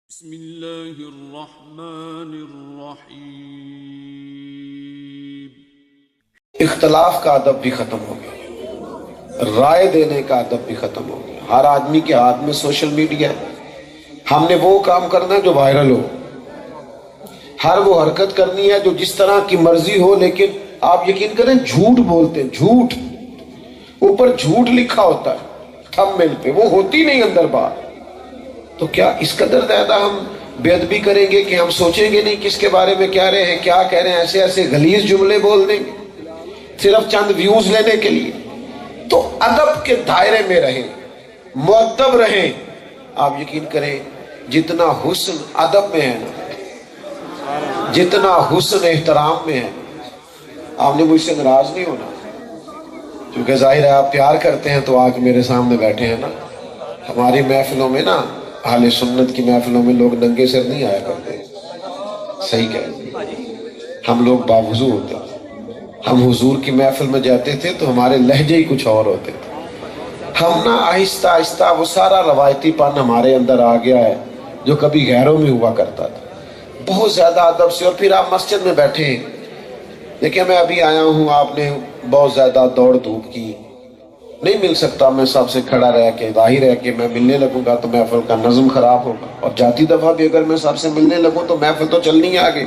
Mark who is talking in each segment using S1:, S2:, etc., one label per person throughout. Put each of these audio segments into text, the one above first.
S1: بسم اللہ الرحمن الرحیم۔
S2: اختلاف کا ادب بھی ختم ہو گیا، رائے دینے کا ادب بھی ختم ہو گیا۔ ہر آدمی کے ہاتھ میں سوشل میڈیا ہے، ہم نے وہ کام کرنا ہے جو وائرل ہو، ہر وہ حرکت کرنی ہے جو جس طرح کی مرضی ہو، لیکن آپ یقین کریں جھوٹ بولتے ہیں، جھوٹ اوپر جھوٹ لکھا ہوتا ہے تھمبنیل پہ، وہ ہوتی نہیں اندر بات۔ تو کیا اس قدر زیادہ ہم بے ادبی کریں گے کہ ہم سوچیں گے نہیں کس کے بارے میں کیا رہے ہیں، کیا کہہ رہے ہیں، ایسے ایسے غلیظ جملے بول دیں گے صرف چند ویوز لینے کے لیے۔ تو ادب کے دائرے میں رہیں، مؤدب رہیں۔ آپ یقین کریں جتنا حسن ادب میں ہے نا، جتنا حسن احترام میں ہے، آپ نے مجھ سے ناراض نہیں ہونا، کیونکہ ظاہر ہے آپ پیار کرتے ہیں تو آ کے میرے سامنے بیٹھے ہیں نا۔ ہماری محفلوں میں نا، اہل سنت کی محفلوں میں لوگ ننگے سر نہیں آیا کرتے، صحیح کہہ رہے ہیں، ہم لوگ باوضو ہوتے ہیں۔ ہم حضور کی محفل میں جاتے تھے تو ہمارے لہجے ہی کچھ اور ہوتے تھے۔ ہم نا آہستہ آہستہ وہ سارا روایتی پن ہمارے اندر آ گیا ہے جو کبھی غیروں میں ہوا کرتا تھا، بہت زیادہ ادب سے۔ اور پھر آپ مسجد میں بیٹھے ہیں، دیکھیں میں ابھی آیا ہوں، آپ نے بہت زیادہ دوڑ دھوپ کی، نہیں مل سکتا میں سب سے کھڑا رہ کے، ظاہر ہے کہ میں ملنے لگوں گا تو محفل کا نظم خراب ہوگا، اور جاتی دفعہ بھی اگر میں سب سے ملنے لگوں تو محفل تو چلنی ہے آگے۔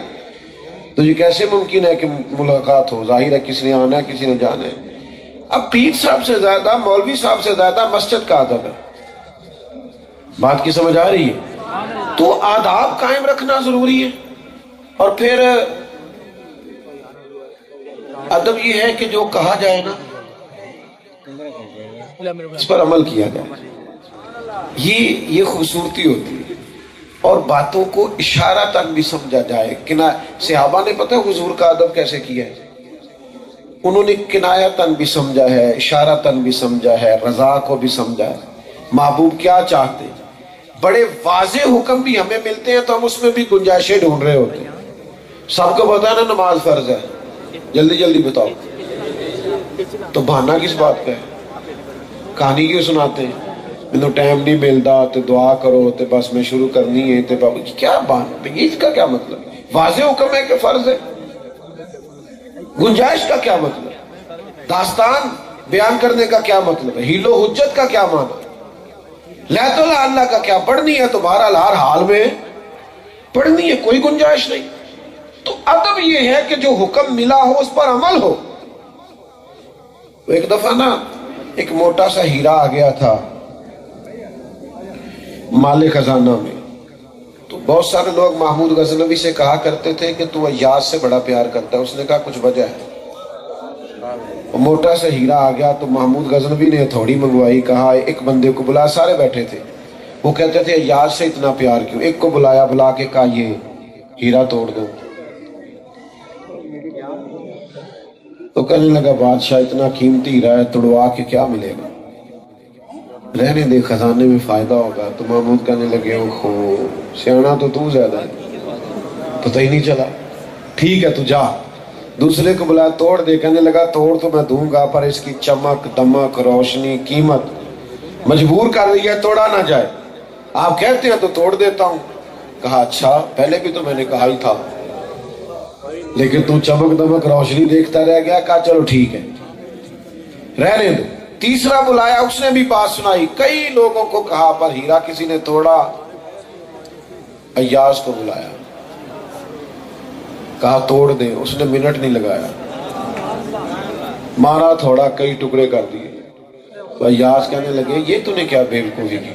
S2: تو یہ کیسے ممکن ہے کہ ملاقات ہو؟ ظاہر ہے کسی نے آنا ہے کسی نے جانا ہے۔ اب پیر صاحب سے زیادہ، مولوی صاحب سے زیادہ مسجد کا ادب ہے۔ بات کی سمجھ آ رہی ہے؟ تو آداب قائم رکھنا ضروری ہے۔ اور پھر ادب یہ ہے کہ جو کہا جائے نا اس پر عمل کیا جائے، یہ خوبصورتی ہوتی ہے۔ اور باتوں کو اشارہ تک بھی سمجھا جائے۔ صحابہ نے پتہ ہے حضور کا ادب کیسے کیا ہے؟ انہوں نے کنایتاً بھی سمجھا ہے، اشارتاً بھی سمجھا ہے، رضا کو بھی سمجھا ہے، محبوب کیا چاہتے ہیں۔ بڑے واضح حکم بھی ہمیں ملتے ہیں تو ہم اس میں بھی گنجائشیں ڈھونڈ رہے ہوتے ہیں۔ سب کو پتہ ہے نا نماز فرض ہے، جلدی جلدی بتاؤ، تو بہانہ کس بات کا ہے؟ کہانی کیوں سناتے ہیں؟ میں ٹائم نہیں ملتا تو دعا کرو تو بس میں شروع کرنی ہے تو کیا بات، اس کا کیا مطلب؟ واضح حکم ہے کہ فرض ہے، گنجائش کا کیا مطلب؟ داستان بیان کرنے کا کیا مطلب ہے؟ ہیل و حجت کا کیا معنی؟ لیت اللہ کا کیا؟ پڑھنی ہے تو بہرحال ہر حال میں پڑھنی ہے، کوئی گنجائش نہیں۔ تو ادب یہ ہے کہ جو حکم ملا ہو اس پر عمل ہو۔ ایک دفعہ نا ایک موٹا سا ہیرا آ گیا تھا مال خزانہ میں، تو بہت سارے لوگ محمود غزنوی سے کہا کرتے تھے کہ تو ایاز سے بڑا پیار کرتا ہے۔ اس نے کہا کچھ وجہ ہے؟ موٹا سا ہیرا آ گیا تو محمود غزنوی نے تھوڑی منگوائی، کہا ایک بندے کو بلا، سارے بیٹھے تھے، وہ کہتے تھے ایاز سے اتنا پیار کیوں؟ ایک کو بلایا، بلا کے کہا یہ ہیرا توڑ دو، تو کہنے لگا بادشاہ اتنا قیمتی ہیرا ہے توڑوا کے کیا ملے گا، رہنے دے خزانے میں فائدہ ہوگا۔ تو محمود کہنے لگے اوہو سیانا تو زیادہ ہے، پتہ ہی نہیں چلا، ٹھیک ہے تو جا۔ دوسرے کو بلایا، توڑ دے، کہنے لگا توڑ تو میں دوں گا پر اس کی چمک دمک روشنی قیمت مجبور کر رہی ہے، توڑا نہ جائے، آپ کہتے ہیں تو توڑ دیتا ہوں۔ کہا اچھا پہلے بھی تو میں نے کہا ہی تھا، لیکن تو چمک دمک روشنی دیکھتا رہ گیا۔ کہا چلو ٹھیک ہے رہنے دو۔ تیسرا بلایا، اس نے بھی بات سنائی، کئی لوگوں کو کہا پر ہیرا کسی نے توڑا۔ ایاز کو بلایا، کہا توڑ دے، اس نے منٹ نہیں لگایا، مارا تھوڑا، کئی ٹکڑے کر دیے۔ تو ایاز کہنے لگے یہ تو نے کیا بیوقوفی کی،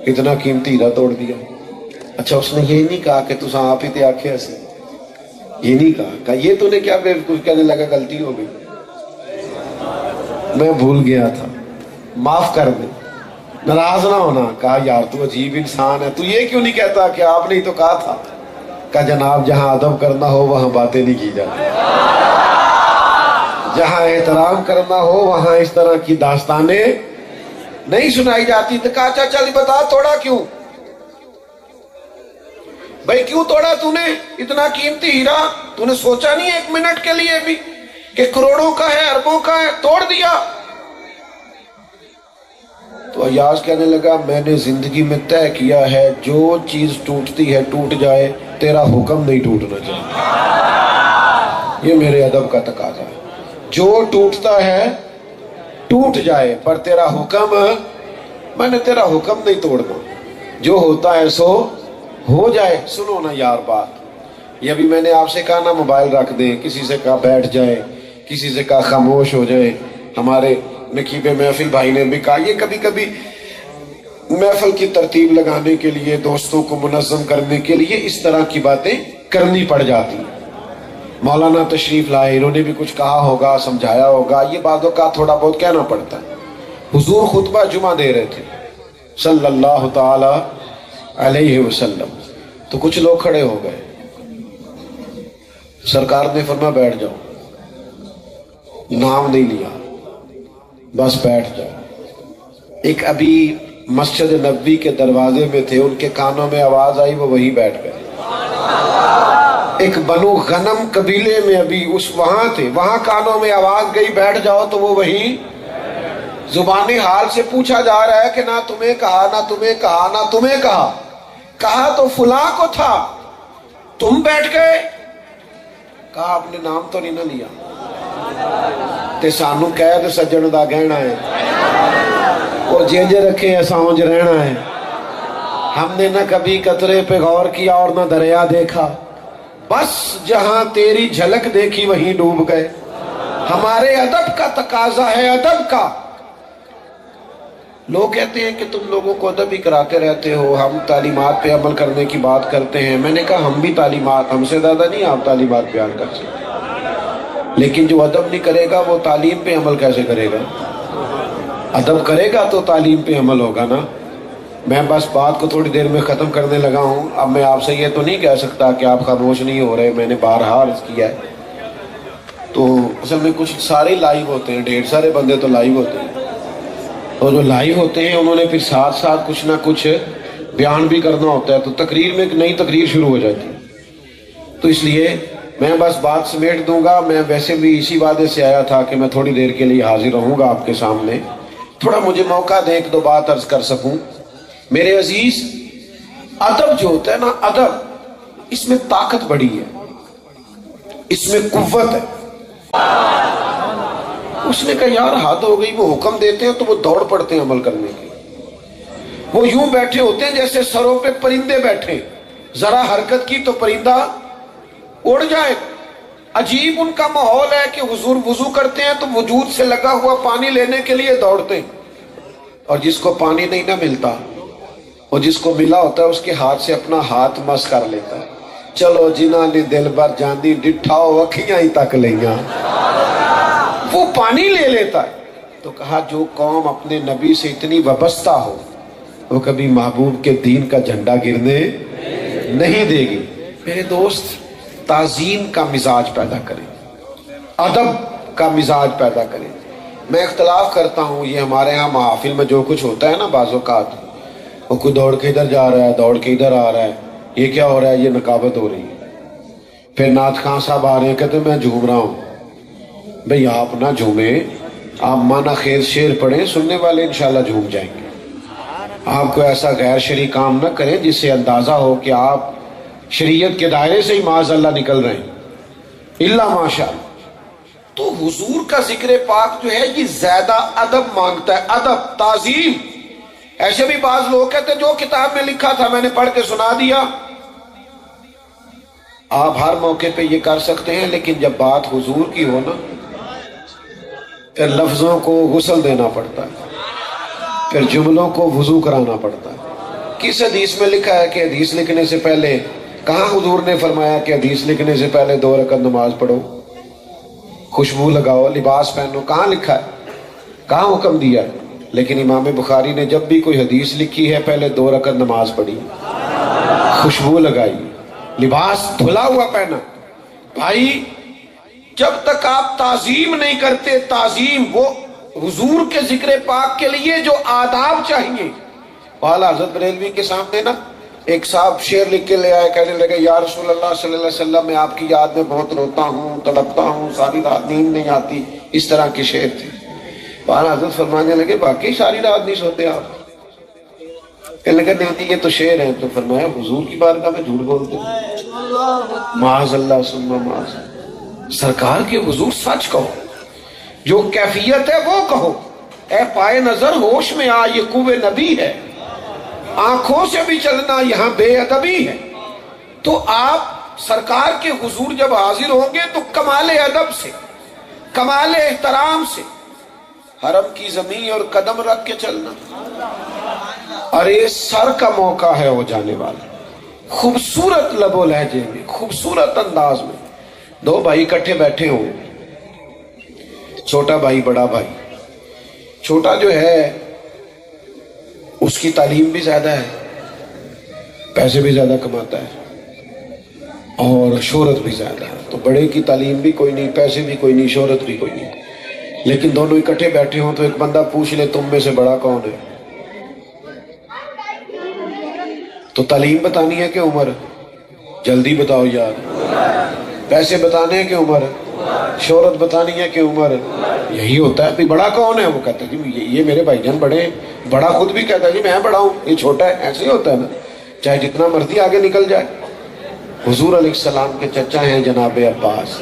S2: اتنا قیمتی ہیرا توڑ دیا۔ اچھا اس نے یہ نہیں کہا کہ تساں آپ ہی تے آکھے ایسے، یہ نہیں کہا یہ تو نے کیا بیوقوفی، کہنے لگا غلطی ہو گئی، میں بھول گیا تھا، معاف کر دے، ناراض نہ ہونا۔ کہا یار تو عجیب انسان ہے، تو یہ کیوں نہیں کہتا کہ آپ نے تو کہا تھا؟ کہا جناب جہاں ادب کرنا ہو وہاں باتیں نہیں کی جاتی، جہاں احترام کرنا ہو وہاں اس طرح کی داستانیں نہیں سنائی جاتی۔ تو کہا اچھا چل بتا توڑا کیوں؟ بھائی کیوں توڑا تو نے اتنا قیمتی ہیرا؟ تو نے سوچا نہیں ایک منٹ کے لیے بھی کہ کروڑوں کا ہے، اربوں کا ہے، توڑ دیا؟ تو ایاز کہنے لگا میں نے زندگی میں طے کیا ہے جو چیز ٹوٹتی ہے ٹوٹ جائے، تیرا حکم نہیں ٹوٹنا چاہیے. یہ میرے ادب کا تقاضا ہے. جو ٹوٹتا ہے ٹوٹ جائے پر تیرا حکم، میں نے تیرا حکم نہیں توڑنا. جو ہوتا ہے سو ہو جائے. سنو نا یار بات، یہ ابھی میں نے آپ سے کہا نا موبائل رکھ دیں، کسی سے کہا بیٹھ جائے، کسی سے کہا خاموش ہو جائے. ہمارے نقیب محفل بھائی نے بھی کہا یہ کبھی کبھی محفل کی ترتیب لگانے کے لیے، دوستوں کو منظم کرنے کے لیے اس طرح کی باتیں کرنی پڑ جاتی ہیں. مولانا تشریف لائے، انہوں نے بھی کچھ کہا ہوگا، سمجھایا ہوگا. یہ باتوں کا تھوڑا بہت کہنا پڑتا ہے. حضور خطبہ جمعہ دے رہے تھے صلی اللہ تعالی علیہ وسلم، تو کچھ لوگ کھڑے ہو گئے. سرکار نے فرمایا بیٹھ جاؤ، نام نہیں لیا، بس بیٹھ جاؤ. ایک ابھی مسجد نبوی کے دروازے میں تھے، ان کے کانوں میں آواز آئی، وہ وہی بیٹھ گئے. ایک بنو غنم قبیلے میں ابھی وہاں تھے، وہاں کانوں میں آواز گئی بیٹھ جاؤ، تو وہ وہی. زبانی حال سے پوچھا جا رہا ہے کہ نہ تمہیں کہا، نہ تمہیں کہا، نہ تمہیں کہا. کہا تو فلاں کو تھا، تم بیٹھ گئے. کہا آپ نے نام تو نہیں نہ لیا. تے سانو قید سجن دا گہنا ہے، اور جینج رکھے ہیں سانج رہنا ہے. ہم نے نہ کبھی قطرے پہ غور کیا اور نہ دریا دیکھا، بس جہاں تیری جھلک دیکھی وہیں ڈوب گئے. ہمارے ادب کا تقاضا ہے، ادب کا. لوگ کہتے ہیں کہ تم لوگوں کو ادب ہی کراتے رہتے ہو، ہم تعلیمات پہ عمل کرنے کی بات کرتے ہیں. میں نے کہا ہم بھی تعلیمات، ہم سے زیادہ نہیں آپ تعلیمات بیان کر سکتے، لیکن جو ادب نہیں کرے گا وہ تعلیم پہ عمل کیسے کرے گا؟ ادب کرے گا تو تعلیم پہ عمل ہوگا نا. میں بس بات کو تھوڑی دیر میں ختم کرنے لگا ہوں. اب میں آپ سے یہ تو نہیں کہہ سکتا کہ آپ خاموش نہیں ہو رہے، میں نے بارہا عرض کیا ہے. تو اصل میں کچھ سارے لائیو ہوتے ہیں، ڈھیر سارے بندے تو لائیو ہوتے ہیں، اور جو لائیو ہوتے ہیں انہوں نے پھر ساتھ ساتھ کچھ نہ کچھ بیان بھی کرنا ہوتا ہے، تو تقریر میں ایک نئی تقریر شروع ہو جاتی ہے. تو اس لیے میں بس بات سمیٹ دوں گا. میں ویسے بھی اسی وعدے سے آیا تھا کہ میں تھوڑی دیر کے لیے حاضر رہوں گا آپ کے سامنے. تھوڑا مجھے موقع دیں ایک دو بات عرض کر سکوں. میرے عزیز، ادب جو ہوتا ہے نا، ادب، اس میں طاقت بڑی ہے، اس میں قوت ہے. اس نے کہا یار حد ہو گئی، وہ حکم دیتے ہیں تو وہ دوڑ پڑتے ہیں عمل کرنے کے. وہ یوں بیٹھے ہوتے ہیں جیسے سروں پہ پرندے بیٹھے، ذرا حرکت کی تو پرندہ اڑ جائے. عجیب ان کا ماحول ہے کہ حضور وضو کرتے ہیں تو وجود سے لگا ہوا پانی لینے کے لیے دوڑتے ہیں، اور جس کو پانی نہیں نہ ملتا، اور جس کو ملا ہوتا ہے اس کے ہاتھ سے اپنا ہاتھ مس کر لیتا ہے. چلو جنہ نے دل بر جاندی ڈٹھاؤ اکھیاں ہی تک لیاں، وہ پانی لے لیتا ہے. تو کہا جو قوم اپنے نبی سے اتنی وابستہ ہو وہ کبھی محبوب کے دین کا جھنڈا گرنے نہیں دے گی. میرے دوست، تعظیم کا مزاج پیدا کریں، ادب کا مزاج پیدا کریں. میں اختلاف کرتا ہوں، یہ ہمارے ہاں محافل میں جو کچھ ہوتا ہے نا، بعض اوقات وہ کوئی دوڑ کے ادھر جا رہا ہے، دوڑ کے ادھر آ رہا ہے، یہ کیا ہو رہا ہے؟ یہ نقابت ہو رہی ہے. پھر نعت خان صاحب آ رہے ہیں، کہتے ہیں میں جھوم رہا ہوں. بھئی آپ نہ جھومیں، آپ معنی خیز شعر پڑھیں، سننے والے انشاءاللہ جھوم جائیں گے. آپ کو ایسا غیر شرعی کام نہ کریں جس سے اندازہ ہو کہ آپ شریعت کے دائرے سے ہی معاذ اللہ نکل رہے ہیں، الا ماشاءاللہ. تو حضور کا ذکر پاک جو ہے یہ زیادہ ادب مانگتا ہے، ادب، تعظیم. ایسے بھی بعض لوگ کہتے ہیں جو کتاب میں لکھا تھا میں نے پڑھ کے سنا دیا. آپ ہر موقع پہ یہ کر سکتے ہیں، لیکن جب بات حضور کی ہو نا، پھر لفظوں کو غسل دینا پڑتا ہے، پھر جملوں کو وضو کرانا پڑتا ہے. کس حدیث میں لکھا ہے کہ حدیث لکھنے سے پہلے، کہاں حضور نے فرمایا کہ حدیث لکھنے سے پہلے 2 رکعت نماز پڑھو، خوشبو لگاؤ، لباس پہنو؟ کہاں لکھا ہے؟ کہاں حکم دیا ہے؟ لیکن امام بخاری نے جب بھی کوئی حدیث لکھی ہے پہلے 2 رکعت نماز پڑھی، خوشبو لگائی، لباس دھلا ہوا پہنا. بھائی جب تک آپ تعظیم نہیں کرتے، تعظیم وہ حضور کے ذکر پاک کے لیے جو آداب چاہیے. اعلیٰ حضرت بریلوی کے سامنے نا ایک صاحب شعر لکھ کے لے آئے، کہنے لگے یا رسول اللہ صلی اللہ علیہ وسلم، میں آپ کی یاد میں بہت روتا ہوں، تڑپتا ہوں، ساری رات نیند نہیں آتی. اس طرح کے شعر تھے. بہرحال حضرت فرمانے لگے باقی ساری رات نہیں سوتے آپ؟ کہنے لگے نہیں یہ تو شعر ہیں. تو فرمایا حضور کی بارگاہ میں جھوٹ بولتے ہیں؟ معاذ اللہ ثم معاذ. سرکار کے حضور سچ کہو، جو کیفیت ہے وہ کہو. اے پائے نظر ہوش میں آ، یہ کوہ نبی ہے. آنکھوں سے بھی چلنا یہاں بے ادبی ہے. تو آپ سرکار کے حضور جب حاضر ہوں گے تو کمال ادب سے، کمال احترام سے حرم کی زمین اور قدم رکھ کے چلنا. ارے سر کا موقع ہے ہو جانے والا. خوبصورت لب و لہجے میں، خوبصورت انداز میں دو بھائی اکٹھے بیٹھے ہوں، چھوٹا بھائی بڑا بھائی. چھوٹا جو ہے اس کی تعلیم بھی زیادہ ہے، پیسے بھی زیادہ کماتا ہے اور شہرت بھی زیادہ ہے. تو بڑے کی تعلیم بھی کوئی نہیں، پیسے بھی کوئی نہیں، شہرت بھی کوئی نہیں. لیکن دونوں اکٹھے بیٹھے ہوں تو ایک بندہ پوچھ لے تم میں سے بڑا کون ہے؟ تو تعلیم بتانی ہے کہ عمر؟ جلدی بتاؤ یار. پیسے بتانے ہیں کہ عمر؟ شہرت بتانی ہے کہ عمر؟ یہی ہوتا ہے. بھی بڑا کون ہے؟ وہ کہتا ہے کہ یہ میرے بھائی جان بڑے ہیں. بڑا خود بھی کہتا ہے کہ میں بڑا ہوں، یہ چھوٹا ہے. ایسے ہی ہوتا ہے نا، چاہے جتنا مرضی آگے نکل جائے. حضور علیہ السلام کے چچا ہیں جناب عباس.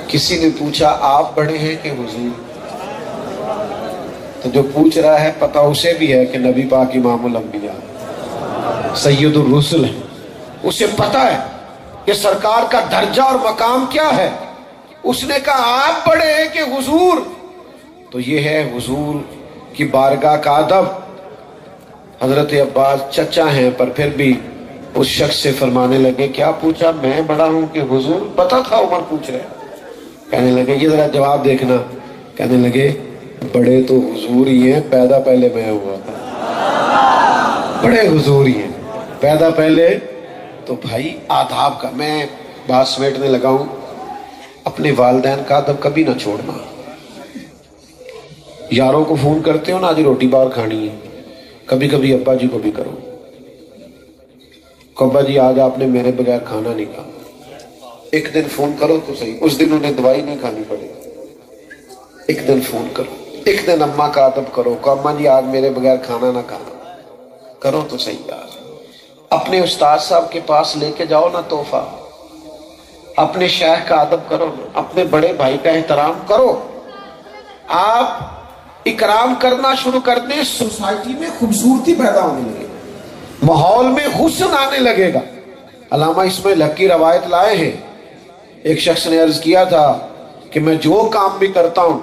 S2: کسی نے پوچھا آپ بڑے ہیں کہ حضور؟ تو جو پوچھ رہا ہے پتہ اسے بھی ہے کہ نبی پاک امام الانبیاء سید الرسل ہے. اسے پتہ ہے کہ سرکار کا درجہ اور مقام کیا ہے. اس نے کہا آپ بڑے ہیں کہ حضور؟ تو یہ ہے حضور کی بارگاہ کا ادب. حضرت عباس چچا ہیں پر پھر بھی اس شخص سے فرمانے لگے کیا پوچھا؟ میں بڑا ہوں کہ حضور؟ پتہ تھا عمر پوچھ رہے. کہنے لگے یہ ذرا جواب دیکھنا. کہنے لگے بڑے تو حضور ہی ہیں، پیدا پہلے میں ہوا تھا. بڑے حضور ہی ہیں، پیدا پہلے. تو بھائی آداب کا میں بات سمیٹنے لگا ہوں. اپنے والدین کا ادب کبھی نہ چھوڑنا. یاروں کو فون کرتے ہو نا آج روٹی باہر کھانی ہے، کبھی کبھی ابا جی کو بھی کرو کہ ابا جی آج آپ نے میرے بغیر کھانا نہیں کھا. ایک دن فون کرو تو صحیح، اس دن انہیں دوائی نہیں کھانی پڑے. ایک دن فون کرو، ایک دن اماں کا ادب کرو کہ اماں جی آج میرے بغیر کھانا نہ کھانا. کرو تو صحیح یار. اپنے استاد صاحب کے پاس لے کے جاؤ نا تحفہ. اپنے شیخ کا ادب کرو، اپنے بڑے بھائی کا احترام کرو. آپ اکرام کرنا شروع کر دیں، سوسائٹی میں خوبصورتی پیدا ہونے لگے، ماحول میں حسن آنے لگے گا. علامہ اسماعیل حق کی روایت لائے ہیں. ایک شخص نے عرض کیا تھا کہ میں جو کام بھی کرتا ہوں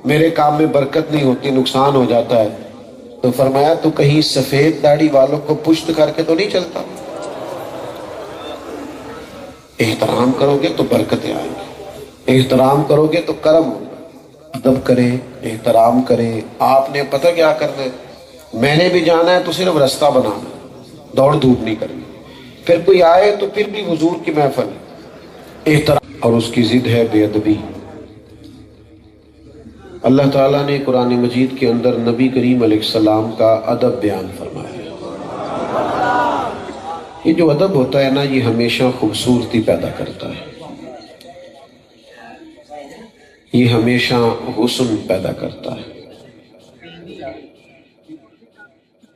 S2: میرے کام میں برکت نہیں ہوتی، نقصان ہو جاتا ہے. تو فرمایا تو کہیں سفید داڑھی والوں کو پشت کر کے تو نہیں چلتا؟ احترام کرو گے تو برکتیں آئیں گی، احترام کرو گے تو کرم ہوگا. ادب کریں، احترام کریں. آپ نے پتہ کیا کرنا ہے؟ میں نے بھی جانا ہے تو صرف رستہ بنانا، دوڑ دھوپ نہیں کرنی. پھر کوئی آئے تو پھر بھی حضور کی محفل احترام، اور اس کی ضد ہے بے ادبی. اللہ تعالیٰ نے قرآن مجید کے اندر نبی کریم علیہ السلام کا ادب بیان فرمایا ہے. یہ جو ادب ہوتا ہے نا یہ ہمیشہ خوبصورتی پیدا کرتا ہے، یہ ہمیشہ حسن پیدا کرتا ہے.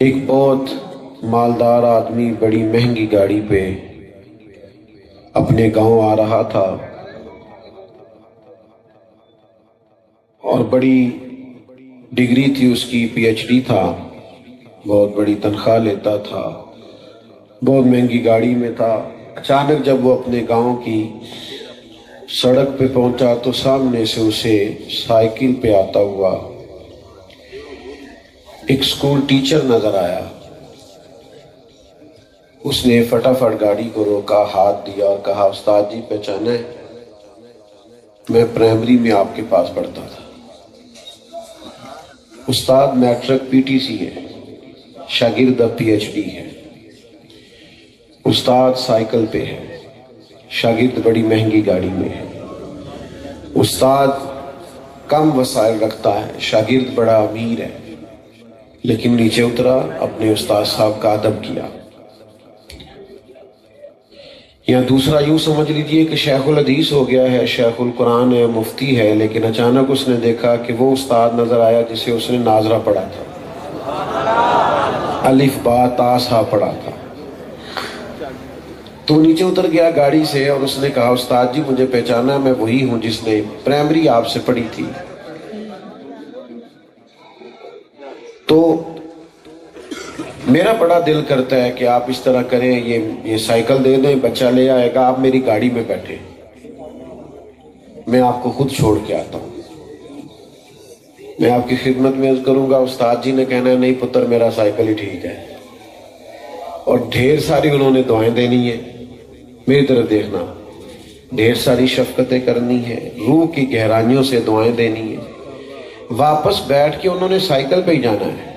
S2: ایک بہت مالدار آدمی بڑی مہنگی گاڑی پہ اپنے گاؤں آ رہا تھا اور بڑی ڈگری تھی اس کی، پی ایچ ڈی تھا، بہت بڑی تنخواہ لیتا تھا، بہت مہنگی گاڑی میں تھا. اچانک جب وہ اپنے گاؤں کی سڑک پہ پہنچا تو سامنے سے اسے سائیکل پہ آتا ہوا ایک اسکول ٹیچر نظر آیا. اس نے فٹافٹ گاڑی کو روکا، ہاتھ دیا اور کہا استاد جی پہچانا ہے؟ میں پرائمری میں آپ کے پاس پڑھتا تھا. استاد میٹرک پی ٹی سی ہے، شاگرد پی ایچ ڈی ہے. استاد سائیکل پہ ہے، شاگرد بڑی مہنگی گاڑی میں ہے. استاد کم وسائل رکھتا ہے، شاگرد بڑا امیر ہے. لیکن نیچے اترا، اپنے استاد صاحب کا ادب کیا. یا دوسرا یوں سمجھ لیجئے کہ شیخ الحدیث ہو گیا ہے، شیخ القرآن ہے، مفتی ہے، لیکن اچانک اس نے دیکھا کہ وہ استاد نظر آیا جسے اس نے ناظرہ پڑھا تھا، الف با تا سا پڑھا تھا. تو نیچے اتر گیا گاڑی سے اور اس نے کہا استاد جی مجھے پہچانا، میں وہی ہوں جس نے پرائمری آپ سے پڑھی تھی. تو میرا بڑا دل کرتا ہے کہ آپ اس طرح کریں، یہ سائیکل دے دیں، بچہ لے آئے گا، آپ میری گاڑی میں بیٹھے، میں آپ کو خود چھوڑ کے آتا ہوں، میں آپ کی خدمت میں عرض کروں گا. استاد جی نے کہنا ہے نہیں پتر میرا سائیکل ہی ٹھیک ہے. اور ڈھیر ساری انہوں نے دعائیں دینی ہیں، میری طرف دیکھنا، ڈھیر ساری شفقتیں کرنی ہے، روح کی گہرائیوں سے دعائیں دینی ہیں. واپس بیٹھ کے انہوں نے سائیکل پہ ہی جانا ہے،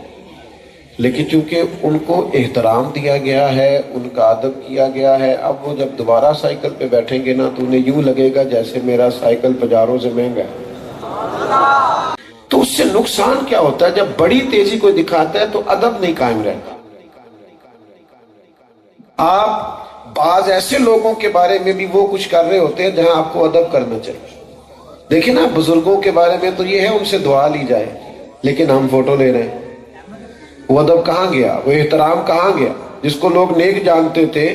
S2: لیکن چونکہ ان کو احترام دیا گیا ہے، ان کا ادب کیا گیا ہے، اب وہ جب دوبارہ سائیکل پہ بیٹھیں گے نا تو انہیں یوں لگے گا جیسے میرا سائیکل بازاروں سے مہنگا ہے. تو اس سے نقصان کیا ہوتا ہے؟ جب بڑی تیزی کوئی دکھاتا ہے تو ادب نہیں قائم رہتا. آپ بعض ایسے لوگوں کے بارے میں بھی وہ کچھ کر رہے ہوتے ہیں جہاں آپ کو ادب کرنا چاہیے. دیکھیں نا بزرگوں کے بارے میں تو یہ ہے ان سے دعا لی جائے، لیکن ہم فوٹو لے رہے ہیں. وہ ادب کہاں گیا؟ وہ احترام کہاں گیا؟ جس کو لوگ نیک جانتے تھے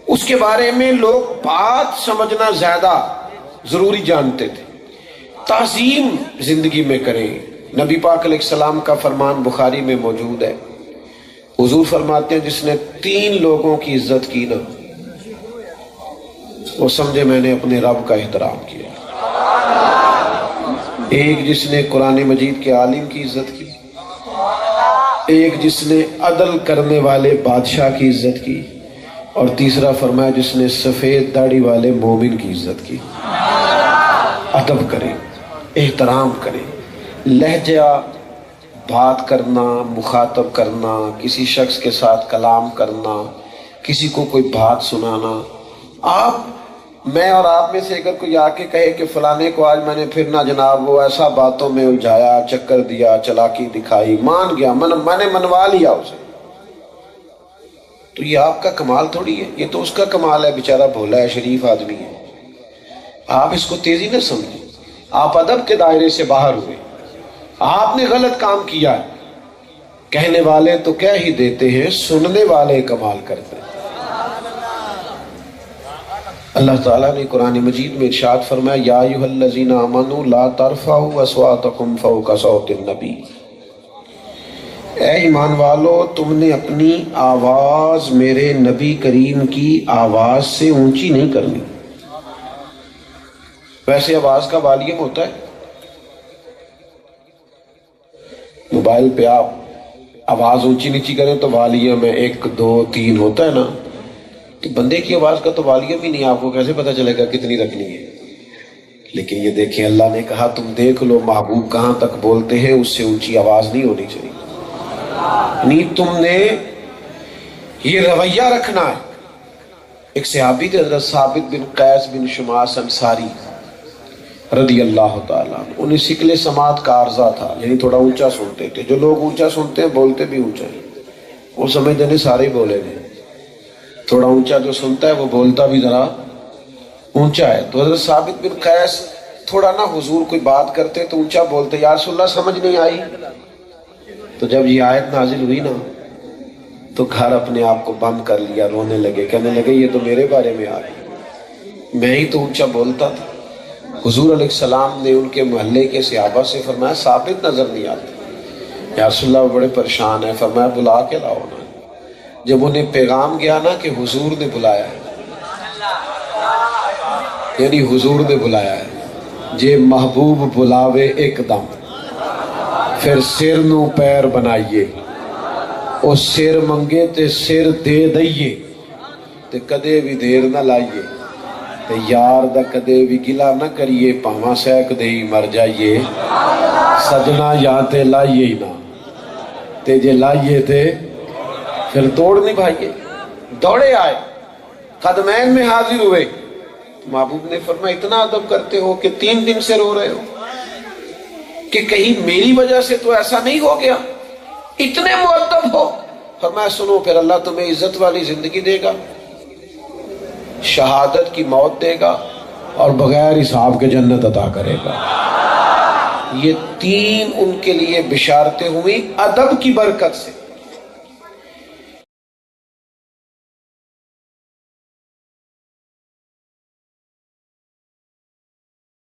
S2: اس کے بارے میں لوگ بات سمجھنا زیادہ ضروری جانتے تھے. تعظیم زندگی میں کریں. نبی پاک علیہ السلام کا فرمان بخاری میں موجود ہے. حضور فرماتے ہیں جس نے 3 لوگوں کی عزت کی نا وہ سمجھے میں نے اپنے رب کا احترام کیا. ایک جس نے قرآن مجید کے عالم کی عزت کی، ایک جس نے عدل کرنے والے بادشاہ کی عزت کی، اور تیسرا فرمایا جس نے سفید داڑھی والے مومن کی عزت کی. ادب کریں، احترام کریں. لہجہ بات کرنا، مخاطب کرنا، کسی شخص کے ساتھ کلام کرنا، کسی کو کوئی بات سنانا. میں اور آپ میں سے اگر کوئی آ کے کہے کہ فلانے کو آج میں نے پھر نہ جناب وہ ایسا باتوں میں الجھایا، چکر دیا، چلاکی دکھائی، مان گیا، میں نے منوا لیا اسے، تو یہ آپ کا کمال تھوڑی ہے، یہ تو اس کا کمال ہے، بیچارہ بھولا ہے، شریف آدمی ہے. آپ اس کو تیزی نہ سمجھیں. آپ ادب کے دائرے سے باہر ہوئے، آپ نے غلط کام کیا ہے. کہنے والے تو کہہ ہی دیتے ہیں، سننے والے کمال کرتے ہیں. اللہ تعالیٰ نے قرآن مجید میں ارشاد فرمایا یا ایھا الذین آمنوا لا ترفعوا اصواتکم فوق صوت النبی. اے ایمان والو تم نے اپنی آواز میرے نبی کریم کی آواز سے اونچی نہیں کرنی. ویسے آواز کا والیوم ہوتا ہے، موبائل پہ آپ آواز اونچی نیچی کریں تو والیوم ہے 1 2 3 ہوتا ہے نا. تو بندے کی آواز کا تو والیوم ہی نہیں، آپ کو کیسے پتا چلے گا کتنی رکھنی ہے؟ لیکن یہ دیکھیں اللہ نے کہا تم دیکھ لو محبوب کہاں تک بولتے ہیں، اس سے اونچی آواز نہیں ہونی چاہیے. یعنی تم نے یہ رویہ رکھنا ہے. ایک صحابی تھے حضرت ثابت بن قیس بن شماس انصاری رضی اللہ تعالیٰ عنہ. انہیں سکل سماعت کا عارضہ تھا، یعنی تھوڑا اونچا سنتے تھے. جو لوگ اونچا سنتے ہیں بولتے بھی اونچا ہے، وہ سمجھتے ہیں سارے بولے گئے. تھوڑا اونچا جو سنتا ہے وہ بولتا بھی ذرا اونچا ہے. تو حضرت ثابت بن قیس تھوڑا نا حضور کوئی بات کرتے تو اونچا بولتے، یا رسول اللہ سمجھ نہیں آئی. تو جب یہ آیت نازل ہوئی نا تو گھر اپنے آپ کو بند کر لیا، رونے لگے، کہنے لگے یہ تو میرے بارے میں آ گئی، میں ہی تو اونچا بولتا تھا. حضور علیہ السلام نے ان کے محلے کے صحابہ سے فرمایا ثابت نظر نہیں آتے. یا رسول اللہ بڑے پریشان ہیں. فرمایا بلا کے لاؤ نا. جب انہیں پیغام گیا نا کہ حضور نے بلایا ہے، یعنی حضور نے بلایا ہے، جے محبوب بلاوے ایک دم پھر سر نو پیر بنائیے، او سر منگے تے سر دے دئیے، تے کدے بھی دیر نہ لائیے، تے یار دا کدے بھی گلا نہ کریے، پاواں سیک دے ہی مر جائیے، سجنا یا تے لائیے ہی نہ، تے جے لائیے تے پھر توڑ نہیں بھائیے. دوڑے آئے، قدمین میں حاضر ہوئے. محبوب نے فرمایا اتنا ادب کرتے ہو کہ 3 دن سے رو رہے ہو، کہ کہیں میری وجہ سے تو ایسا نہیں ہو گیا، اتنے مؤدب ہو. فرمایا سنو پھر اللہ تمہیں عزت والی زندگی دے گا. شہادت کی موت دے گا اور بغیر حساب کے جنت عطا کرے گا۔ یہ تین ان کے لیے بشارتیں ہوئی ادب کی برکت سے۔